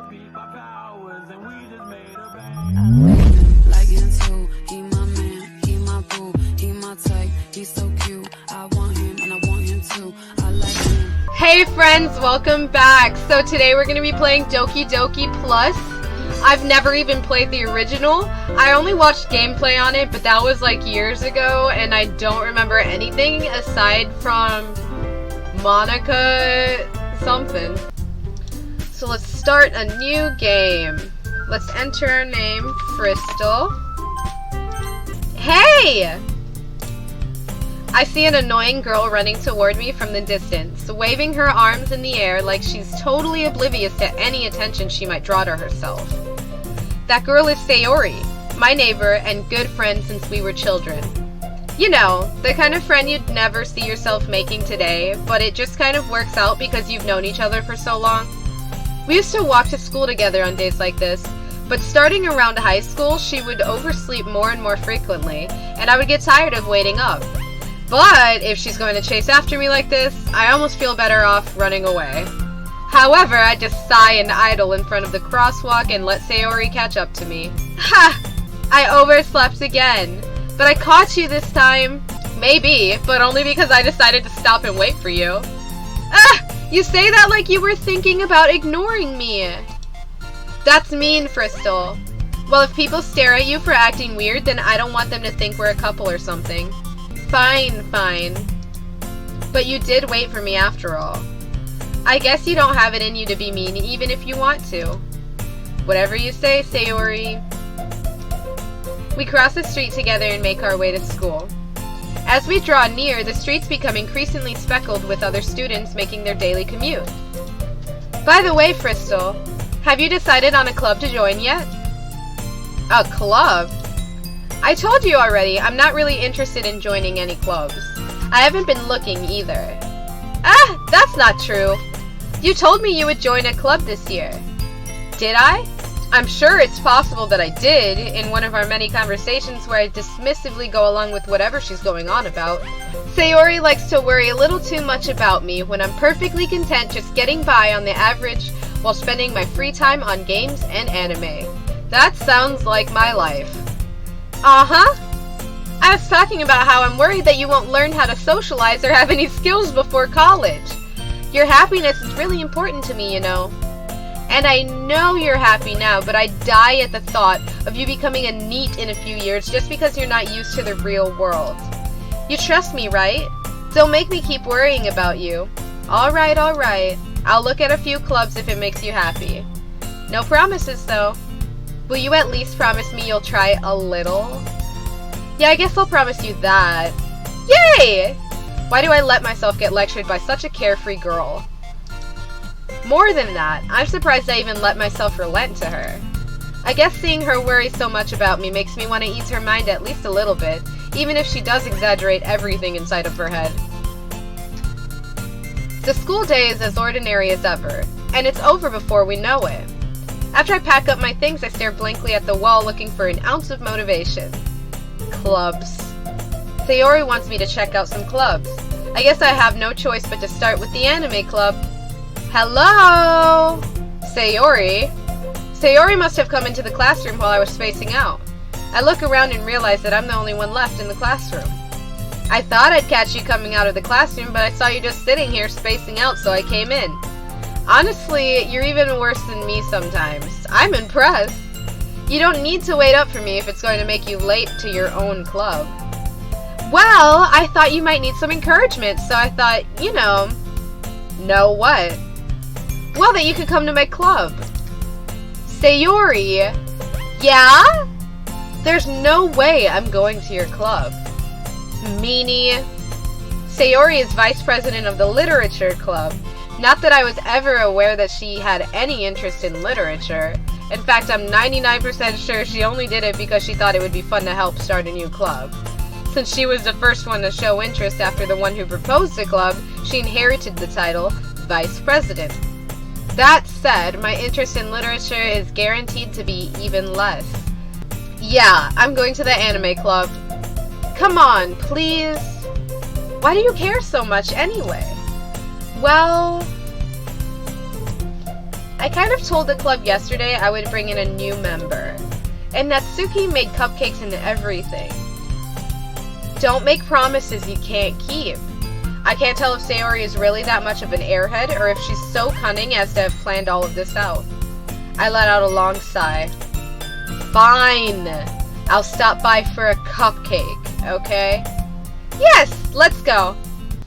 Like him too, he my man, he my boo, he my type, he's so cute. I want him and I want him too. I like him. Hey friends, welcome back. So today we're going to be playing Doki Doki Plus. I've never even played the original. I only watched gameplay on it, but that was like years ago, and I don't remember anything aside from Monika something. So let's start a new game. Let's enter our name, Crystal. Hey! I see an annoying girl running toward me from the distance, waving her arms in the air like she's totally oblivious to any attention she might draw to herself. That girl is Sayori, my neighbor and good friend since we were children. You know, the kind of friend you'd never see yourself making today, but it just kind of works out because you've known each other for so long. We used to walk to school together on days like this, but starting around high school, she would oversleep more and more frequently, and I would get tired of waiting up. But if she's going to chase after me like this, I almost feel better off running away. However, I just sigh and idle in front of the crosswalk and let Sayori catch up to me. Ha! I overslept again. But I caught you this time. Maybe, but only because I decided to stop and wait for you. Ah! You say that like you were thinking about ignoring me. That's mean, Crystal. Well, if people stare at you for acting weird, then I don't want them to think we're a couple or something. Fine, fine. But you did wait for me after all. I guess you don't have it in you to be mean even if you want to. Whatever you say, Sayori. We cross the street together and make our way to school. As we draw near, the streets become increasingly speckled with other students making their daily commute. By the way, Crystal, have you decided on a club to join yet? A club? I told you already, I'm not really interested in joining any clubs. I haven't been looking either. Ah, that's not true. You told me you would join a club this year. Did I? I'm sure it's possible that I did, in one of our many conversations where I dismissively go along with whatever she's going on about. Sayori likes to worry a little too much about me when I'm perfectly content just getting by on the average while spending my free time on games and anime. That sounds like my life. Uh-huh. I was talking about how I'm worried that you won't learn how to socialize or have any skills before college. Your happiness is really important to me, you know. And I know you're happy now, but I die at the thought of you becoming a NEET in a few years just because you're not used to the real world. You trust me, right? Don't make me keep worrying about you. Alright, alright. I'll look at a few clubs if it makes you happy. No promises, though. Will you at least promise me you'll try a little? Yeah, I guess I'll promise you that. Yay! Why do I let myself get lectured by such a carefree girl? More than that, I'm surprised I even let myself relent to her. I guess seeing her worry so much about me makes me want to ease her mind at least a little bit, even if she does exaggerate everything inside of her head. The school day is as ordinary as ever, and it's over before we know it. After I pack up my things, I stare blankly at the wall looking for an ounce of motivation. Clubs. Sayori wants me to check out some clubs. I guess I have no choice but to start with the anime club. Hello? Sayori? Sayori must have come into the classroom while I was spacing out. I look around and realize that I'm the only one left in the classroom. I thought I'd catch you coming out of the classroom, but I saw you just sitting here spacing out, so I came in. Honestly, you're even worse than me sometimes. I'm impressed. You don't need to wait up for me if it's going to make you late to your own club. Well, I thought you might need some encouragement, so I thought, you know... Know what? Well, that you could come to my club. Sayori! Yeah? There's no way I'm going to your club. Meanie. Sayori is vice president of the literature club. Not that I was ever aware that she had any interest in literature. In fact, I'm 99% sure she only did it because she thought it would be fun to help start a new club. Since she was the first one to show interest after the one who proposed the club, she inherited the title Vice President. That said, my interest in literature is guaranteed to be even less. Yeah, I'm going to the anime club. Come on, please. Why do you care so much anyway? Well, I kind of told the club yesterday I would bring in a new member. And Natsuki made cupcakes and everything. Don't make promises you can't keep. I can't tell if Sayori is really that much of an airhead or if she's so cunning as to have planned all of this out. I let out a long sigh. Fine. I'll stop by for a cupcake, okay? Yes, let's go.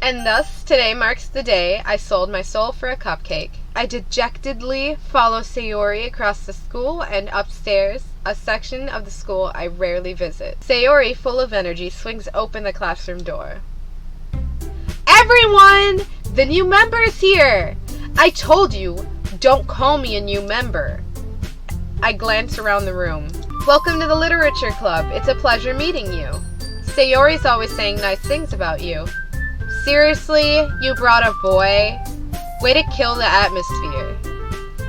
And thus, today marks the day I sold my soul for a cupcake. I dejectedly follow Sayori across the school and upstairs, a section of the school I rarely visit. Sayori, full of energy, swings open the classroom door. Everyone! The new member is here! I told you, don't call me a new member. I glance around the room. Welcome to the literature club. It's a pleasure meeting you. Sayori's always saying nice things about you. Seriously? You brought a boy? Way to kill the atmosphere.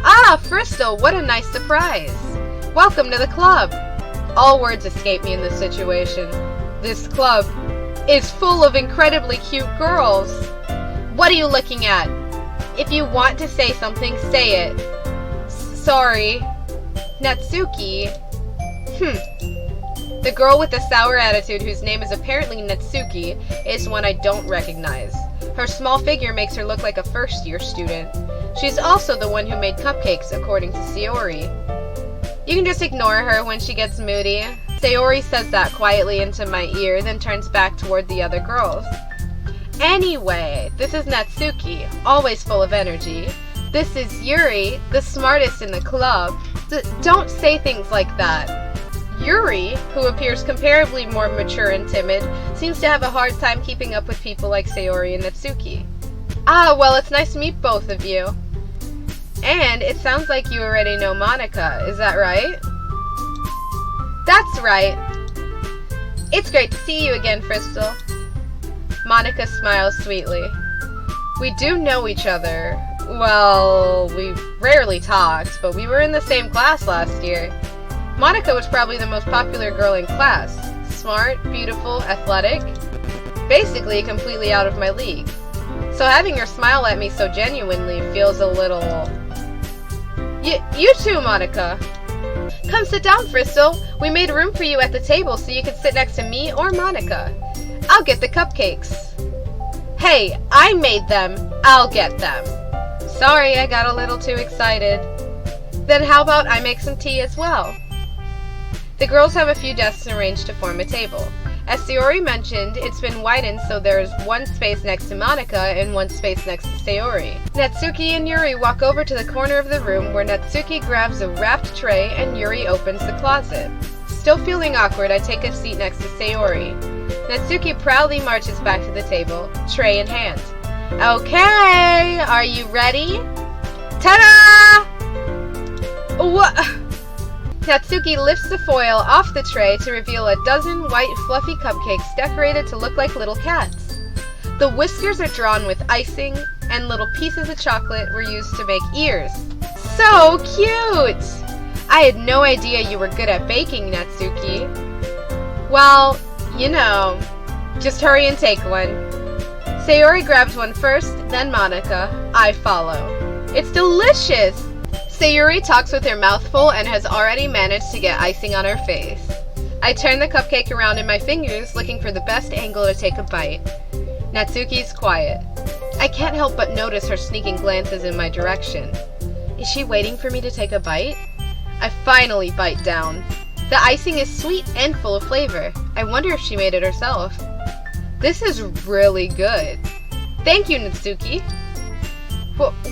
Ah, Fristol, what a nice surprise. Welcome to the club. All words escape me in this situation. This club is full of incredibly cute girls. What are you looking at? If you want to say something, say it. Sorry. Natsuki? The girl with the sour attitude, whose name is apparently Natsuki, is one I don't recognize. Her small figure makes her look like a first-year student. She's also the one who made cupcakes, according to Sayori. You can just ignore her when she gets moody. Sayori says that quietly into my ear, then turns back toward the other girls. Anyway, this is Natsuki, always full of energy. This is Yuri, the smartest in the club. Don't say things like that. Yuri, who appears comparably more mature and timid, seems to have a hard time keeping up with people like Sayori and Natsuki. Ah, well, it's nice to meet both of you. And it sounds like you already know Monika, is that right? That's right. It's great to see you again, Fristol. Monika smiles sweetly. We do know each other. Well, we rarely talked, but we were in the same class last year. Monika was probably the most popular girl in class. Smart, beautiful, athletic. Basically completely out of my league. So having her smile at me so genuinely feels a little... You too, Monika. Come sit down, Fristol. We made room for you at the table so you could sit next to me or Monika. I'll get the cupcakes. Hey, I made them. I'll get them. Sorry, I got a little too excited. Then how about I make some tea as well? The girls have a few desks arranged to form a table. As Sayori mentioned, it's been widened so there's one space next to Monika and one space next to Sayori. Natsuki and Yuri walk over to the corner of the room where Natsuki grabs a wrapped tray and Yuri opens the closet. Still feeling awkward, I take a seat next to Sayori. Natsuki proudly marches back to the table, tray in hand. Okay, are you ready? Ta-da! What? Natsuki lifts the foil off the tray to reveal a dozen white fluffy cupcakes decorated to look like little cats. The whiskers are drawn with icing, and little pieces of chocolate were used to make ears. So cute! I had no idea you were good at baking, Natsuki. Well, you know, just hurry and take one. Sayori grabs one first, then Monika. I follow. It's delicious! Sayori talks with her mouth full and has already managed to get icing on her face. I turn the cupcake around in my fingers, looking for the best angle to take a bite. Natsuki's quiet. I can't help but notice her sneaking glances in my direction. Is she waiting for me to take a bite? I finally bite down. The icing is sweet and full of flavor. I wonder if she made it herself. This is really good. Thank you, Natsuki.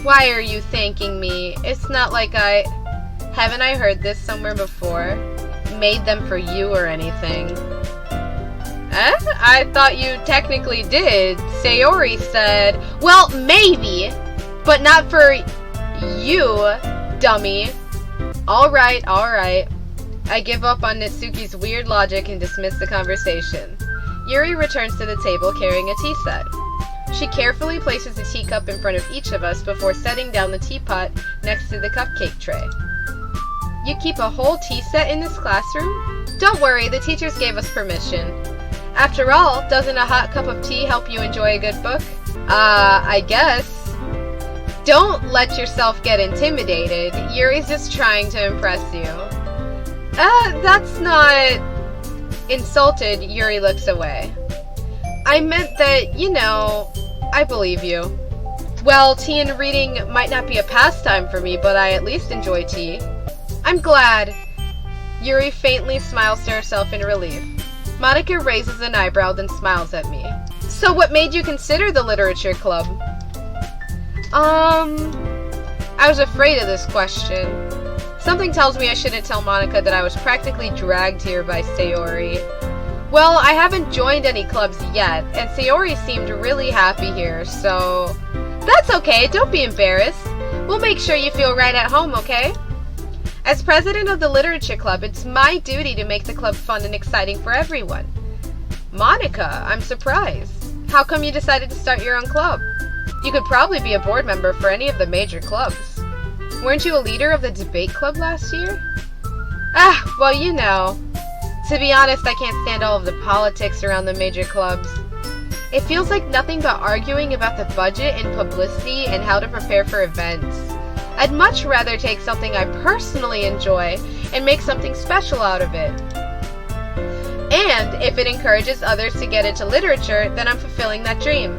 Why are you thanking me? It's not like haven't I heard this somewhere before? Made them for you or anything. I thought you technically did. Sayori said, well, maybe, but not for you, dummy. Alright. I give up on Natsuki's weird logic and dismiss the conversation. Yuri returns to the table carrying a tea set. She carefully places a teacup in front of each of us before setting down the teapot next to the cupcake tray. You keep a whole tea set in this classroom? Don't worry, the teachers gave us permission. After all, doesn't a hot cup of tea help you enjoy a good book? I guess. Don't let yourself get intimidated. Yuri's just trying to impress you. That's not... Insulted, Yuri looks away. I meant that, you know, I believe you. Well, tea and reading might not be a pastime for me, but I at least enjoy tea. I'm glad. Yuri faintly smiles to herself in relief. Monika raises an eyebrow, then smiles at me. So what made you consider the literature club? I was afraid of this question. Something tells me I shouldn't tell Monika that I was practically dragged here by Sayori. Well, I haven't joined any clubs yet, and Sayori seemed really happy here, so... That's okay, don't be embarrassed. We'll make sure you feel right at home, okay? As president of the literature club, it's my duty to make the club fun and exciting for everyone. Monika, I'm surprised. How come you decided to start your own club? You could probably be a board member for any of the major clubs. Weren't you a leader of the debate club last year? Well, you know. To be honest, I can't stand all of the politics around the major clubs. It feels like nothing but arguing about the budget and publicity and how to prepare for events. I'd much rather take something I personally enjoy and make something special out of it. And if it encourages others to get into literature, then I'm fulfilling that dream.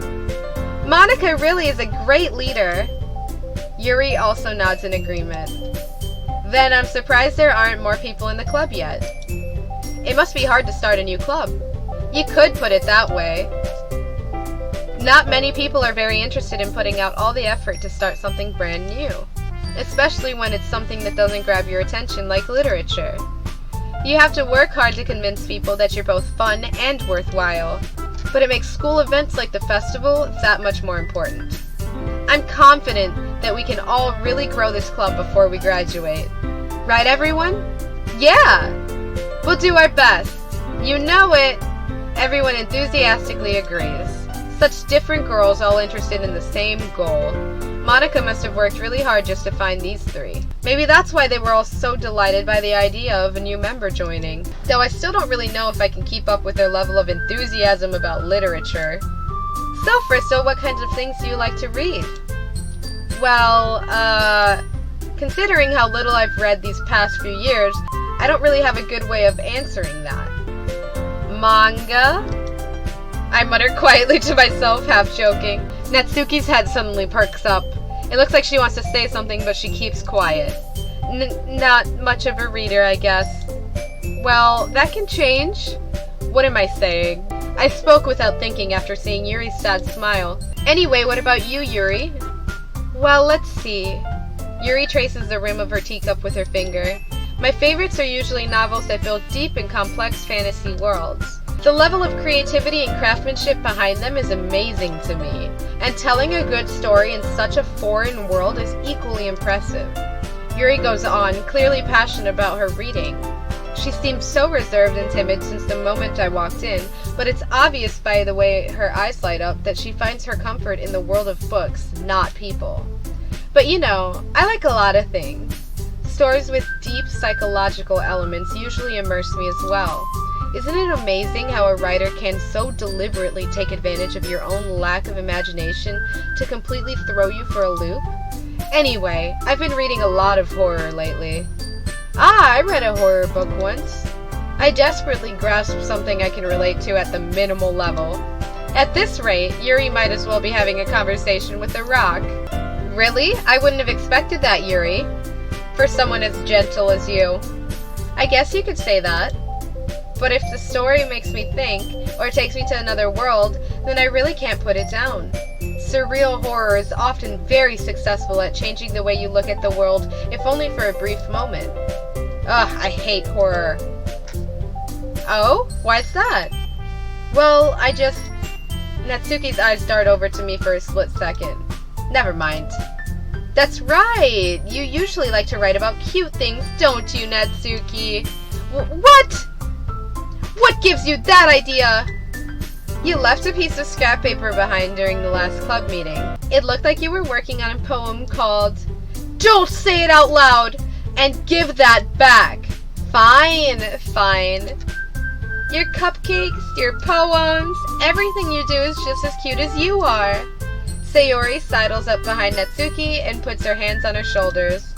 Monika really is a great leader. Yuri also nods in agreement. Then I'm surprised there aren't more people in the club yet. It must be hard to start a new club. You could put it that way. Not many people are very interested in putting out all the effort to start something brand new, especially when it's something that doesn't grab your attention like literature. You have to work hard to convince people that you're both fun and worthwhile, but it makes school events like the festival that much more important. I'm confident that we can all really grow this club before we graduate. Right, everyone? Yeah! We'll do our best. You know it! Everyone enthusiastically agrees. Such different girls all interested in the same goal. Monika must have worked really hard just to find these three. Maybe that's why they were all so delighted by the idea of a new member joining. Though I still don't really know if I can keep up with their level of enthusiasm about literature. So, Fristo, what kinds of things do you like to read? Well, considering how little I've read these past few years, I don't really have a good way of answering that. Manga? I mutter quietly to myself, half joking. Natsuki's head suddenly perks up. It looks like she wants to say something, but she keeps quiet. Not much of a reader, I guess. Well, that can change. What am I saying? I spoke without thinking after seeing Yuri's sad smile. Anyway, what about you, Yuri? Well, let's see. Yuri traces the rim of her teacup with her finger. My favorites are usually novels that build deep and complex fantasy worlds. The level of creativity and craftsmanship behind them is amazing to me, and telling a good story in such a foreign world is equally impressive. Yuri goes on, clearly passionate about her reading. She seems so reserved and timid since the moment I walked in, but it's obvious by the way her eyes light up that she finds her comfort in the world of books, not people. But you know, I like a lot of things. Stories with deep psychological elements usually immerse me as well. Isn't it amazing how a writer can so deliberately take advantage of your own lack of imagination to completely throw you for a loop? Anyway, I've been reading a lot of horror lately. I read a horror book once. I desperately grasped something I can relate to at the minimal level. At this rate, Yuri might as well be having a conversation with a rock. Really? I wouldn't have expected that, Yuri. For someone as gentle as you. I guess you could say that. But if the story makes me think, or takes me to another world, then I really can't put it down. Surreal horror is often very successful at changing the way you look at the world, if only for a brief moment. Ugh, I hate horror. Oh? Why's that? Well, Natsuki's eyes dart over to me for a split second. Never mind. That's right! You usually like to write about cute things, don't you, Natsuki? What? What gives you that idea? You left a piece of scrap paper behind during the last club meeting. It looked like you were working on a poem called... Don't say it out loud! And give that back! Fine, fine. Your cupcakes, your poems, everything you do is just as cute as you are. Sayori sidles up behind Natsuki and puts her hands on her shoulders.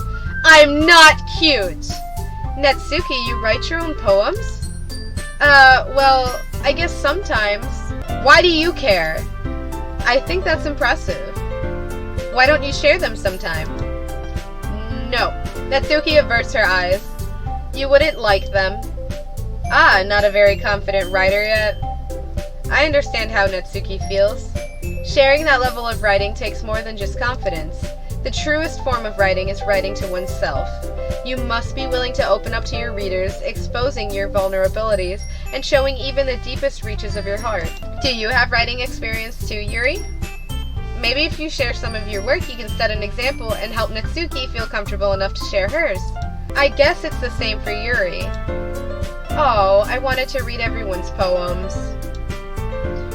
I'm not cute! Natsuki, you write your own poems? Well, I guess sometimes. Why do you care? I think that's impressive. Why don't you share them sometime? No. Natsuki averts her eyes. You wouldn't like them. Ah, not a very confident writer yet. I understand how Natsuki feels. Sharing that level of writing takes more than just confidence. The truest form of writing is writing to oneself. You must be willing to open up to your readers, exposing your vulnerabilities, and showing even the deepest reaches of your heart. Do you have writing experience too, Yuri? Maybe if you share some of your work, you can set an example and help Natsuki feel comfortable enough to share hers. I guess it's the same for Yuri. Oh, I wanted to read everyone's poems.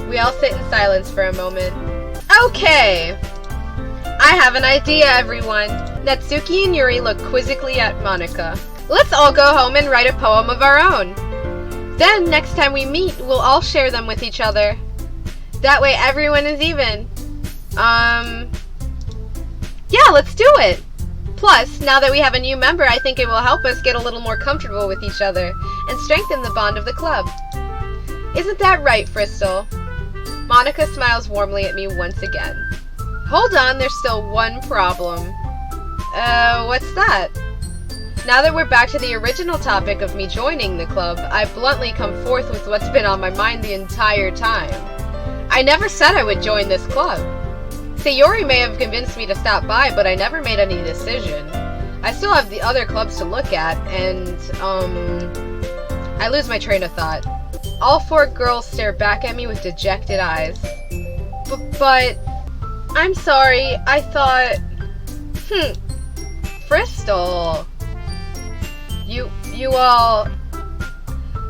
We all sit in silence for a moment. Okay! I have an idea, everyone. Natsuki and Yuri look quizzically at Monika. Let's all go home and write a poem of our own. Then, next time we meet, we'll all share them with each other. That way everyone is even. Yeah, let's do it! Plus, now that we have a new member, I think it will help us get a little more comfortable with each other and strengthen the bond of the club. Isn't that right, Fristol? Monika smiles warmly at me once again. Hold on, there's still one problem. What's that? Now that we're back to the original topic of me joining the club, I bluntly come forth with what's been on my mind the entire time. I never said I would join this club. Sayori may have convinced me to stop by, but I never made any decision. I still have the other clubs to look at, and, I lose my train of thought. All four girls stare back at me with dejected eyes. But, I'm sorry, I thought, Fristol. You all...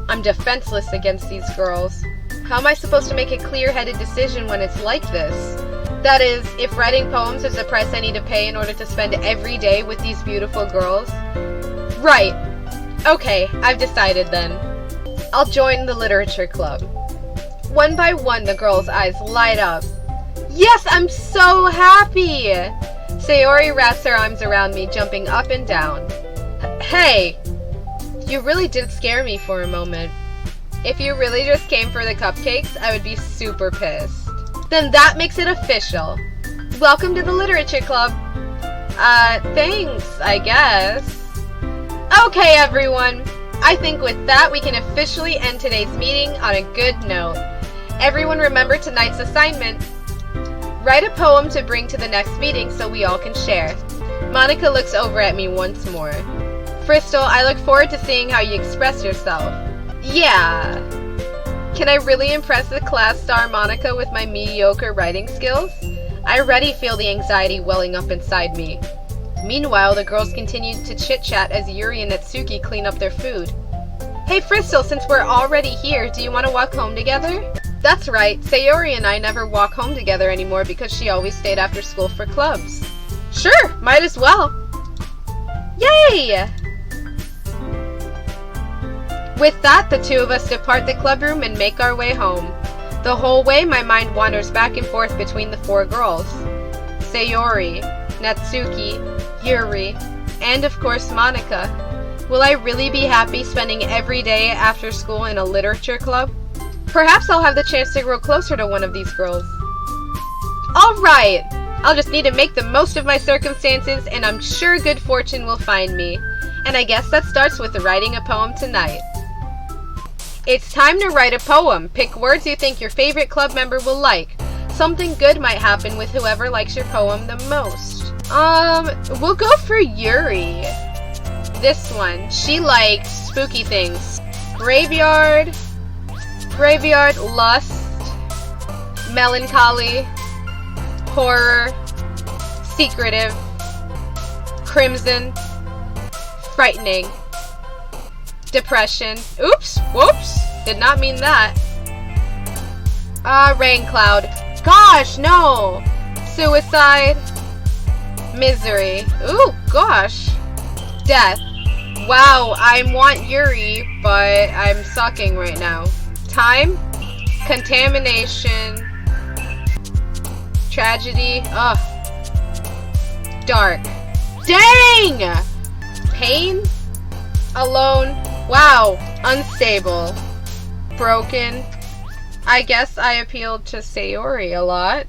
I'm defenseless against these girls. How am I supposed to make a clear-headed decision when it's like this? That is, if writing poems is the price I need to pay in order to spend every day with these beautiful girls? Right. Okay, I've decided then. I'll join the literature club. One by one, the girls' eyes light up. Yes, I'm so happy! Sayori wraps her arms around me, jumping up and down. Hey! You really did scare me for a moment. If you really just came for the cupcakes, I would be super pissed. Then that makes it official. Welcome to the literature club. Thanks, I guess. Okay, everyone. I think with that, we can officially end today's meeting on a good note. Everyone remember tonight's assignment. Write a poem to bring to the next meeting so we all can share. Monika looks over at me once more. Fristol, I look forward to seeing how you express yourself. Yeah. Can I really impress the class star Monika with my mediocre writing skills? I already feel the anxiety welling up inside me. Meanwhile, the girls continued to chit-chat as Yuri and Natsuki clean up their food. Hey Fristol, since we're already here, do you want to walk home together? That's right, Sayori and I never walk home together anymore because she always stayed after school for clubs. Sure, might as well. Yay! With that, the two of us depart the club room and make our way home. The whole way, my mind wanders back and forth between the four girls. Sayori, Natsuki, Yuri, and of course Monika. Will I really be happy spending every day after school in a literature club? Perhaps I'll have the chance to grow closer to one of these girls. Alright! I'll just need to make the most of my circumstances, and I'm sure good fortune will find me. And I guess that starts with writing a poem tonight. It's time to write a poem. Pick words you think your favorite club member will like. Something good might happen with whoever likes your poem the most. We'll go for Yuri. This one. She likes spooky things. Graveyard, lust, melancholy, horror, secretive, crimson, frightening, depression. Oops, whoops, did not mean that. Rain cloud. Gosh, no. Suicide, misery. Ooh, gosh. Death. Wow, I want Yuri, but I'm sucking right now. Time, contamination, tragedy. Ugh. Dark. Dang! Pain? Alone. Wow. Unstable. Broken. I guess I appealed to Sayori a lot.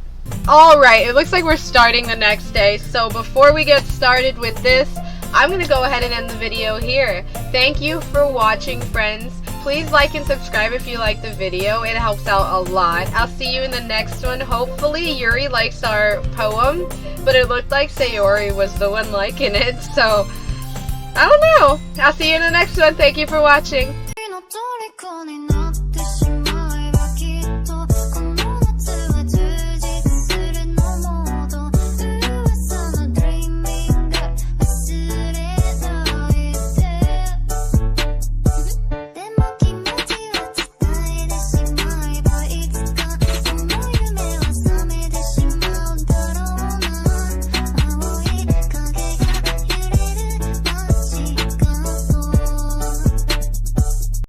Alright, it looks like we're starting the next day, so before we get started with this, I'm gonna go ahead and end the video here. Thank you for watching, friends. Please like and subscribe if you like the video. It helps out a lot. I'll see you in the next one. Hopefully Yuri likes our poem, but it looked like Sayori was the one liking it, so I don't know. I'll see you in the next one. Thank you for watching.